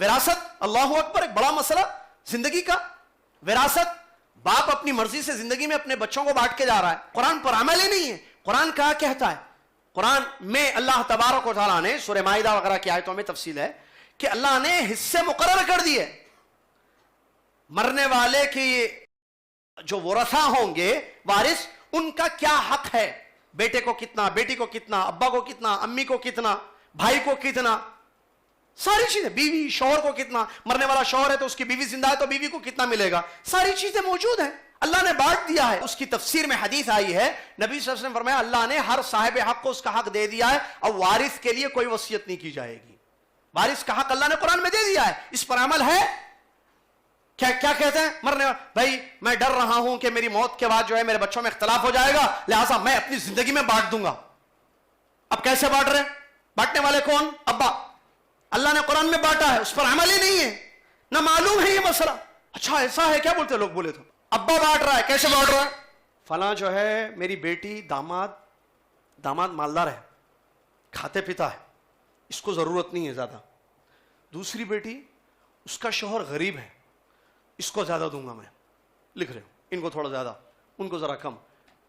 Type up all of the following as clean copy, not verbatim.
وراثت، اللہ اکبر، ایک بڑا مسئلہ زندگی کا. وراثت، باپ اپنی مرضی سے زندگی میں اپنے بچوں کو بانٹ کے جا رہا ہے، قرآن پر عمل ہی نہیں ہے. قرآن کہا کہتا ہے، قرآن میں اللہ تبارک و تعالیٰ نے سورہ مائدہ وغیرہ کی آیتوں میں تفصیل ہے کہ اللہ نے حصے مقرر کر دیے. مرنے والے کی جو ورثہ ہوں گے وارث، ان کا کیا حق ہے، بیٹے کو کتنا، بیٹی کو کتنا، ابا کو کتنا، امی کو کتنا، بھائی کو کتنا، ساری چیزیں، بیوی، شوہر کو کتنا، مرنے والا شوہر ہے تو اس کی بیوی زندہ ہے تو بیوی کو کتنا ملے گا، ساری چیزیں موجود ہیں. اللہ نے بانٹ دیا ہے. اس کی تفسیر میں حدیث آئی ہے، نبی صلی اللہ علیہ وسلم فرمایا اللہ نے ہر صاحب حق کو اس کا حق دے دیا ہے، اب وارث کے لیے کوئی وصیت نہیں کی جائے گی. وارث کا حق اللہ نے قرآن میں دے دیا ہے. اس پر عمل ہے. کیا کہتے ہیں مرنے بھائی میں ڈر رہا ہوں کہ میری موت کے بعد جو ہے میرے بچوں میں اختلاف ہو جائے گا، لہٰذا میں اپنی زندگی میں بانٹ دوں گا. اب کیسے بانٹ رہے ہیں؟ بانٹنے والے کون؟ ابا. اللہ نے قرآن میں بانٹا ہے، اس پر عمل ہی نہیں ہے، نہ معلوم ہے یہ مسئلہ. اچھا ایسا ہے کیا بولتے لوگ؟ بولے تو ابا بانٹ رہا ہے. کیسے بانٹ رہا ہے؟ فلاں جو ہے میری بیٹی، داماد مالدار ہے، کھاتے پیتا ہے، اس کو ضرورت نہیں ہے زیادہ. دوسری بیٹی، اس کا شوہر غریب ہے، اس کو زیادہ دوں گا میں، لکھ رہے ہوں، ان کو تھوڑا زیادہ، ان کو ذرا کم.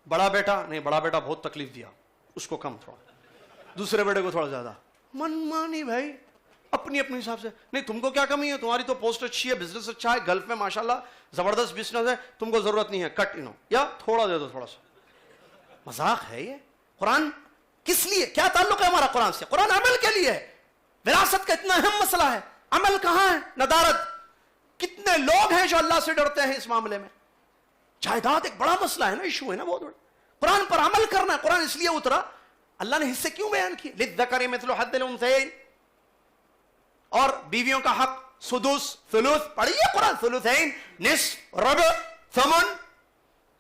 بڑا بیٹا، نہیں بڑا بیٹا بہت تکلیف دیا، اس کو کم تھوڑا، دوسرے بیٹے کو تھوڑا زیادہ. من مانی بھائی، اپنی حساب سے. نہیں تم کو کیا کمی ہے، تمہاری تو پوسٹ اچھی ہے، بزنس اچھا ہے، گلف میں ماشاءاللہ زبردست بزنس ہے، تم کو ضرورت نہیں ہے، کٹ یا تھوڑا دے دو تھوڑا سا. مذاق ہے یہ. قرآن کس لیے؟ کیا تعلق ہے ہمارا قرآن سے؟ قرآن عمل کے لیے ہے. وراثت کا اتنا اہم مسئلہ ہے، عمل کہاں ہے؟ ندارت. کتنے لوگ ہیں جو اللہ سے ڈرتے ہیں اس معاملے میں؟ جائیداد ایک بڑا مسئلہ ہے نا، ایشو ہے نا بہت بڑا. قرآن پر عمل کرنا ہے. قرآن اس لیے اترا، اللہ نے حصے کیوں بیان کیے؟ للذکر مثل حظ الانثیین. اور بیویوں کا حق سدس، ثلث، پڑھیے قرآن، ثلثین، نصف، ربع، ثمن،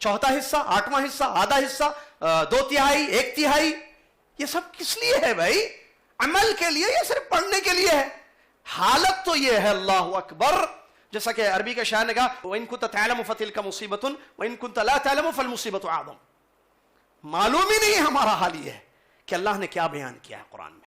چوتھا حصہ، آٹھواں حصہ، آدھا حصہ، 2/3، 1/3. یہ سب کس لیے ہے بھائی؟ عمل کے لیے یا صرف پڑھنے کے لیے ہے؟ حالت تو یہ ہے اللہ اکبر، جیسا کہ عربی کے شاعر نے کہا وَإِن كُنْتَ تَعْلَمُ فَتِلْكَ مُصِيبَةٌ وَإِن كُنْتَ لَا تَعْلَمُ فَالْمُصِيبَةُ أَعْظَمُ. معلوم ہی نہیں ہمارا حال یہ ہے کہ اللہ نے کیا بیان کیا ہے قرآن میں.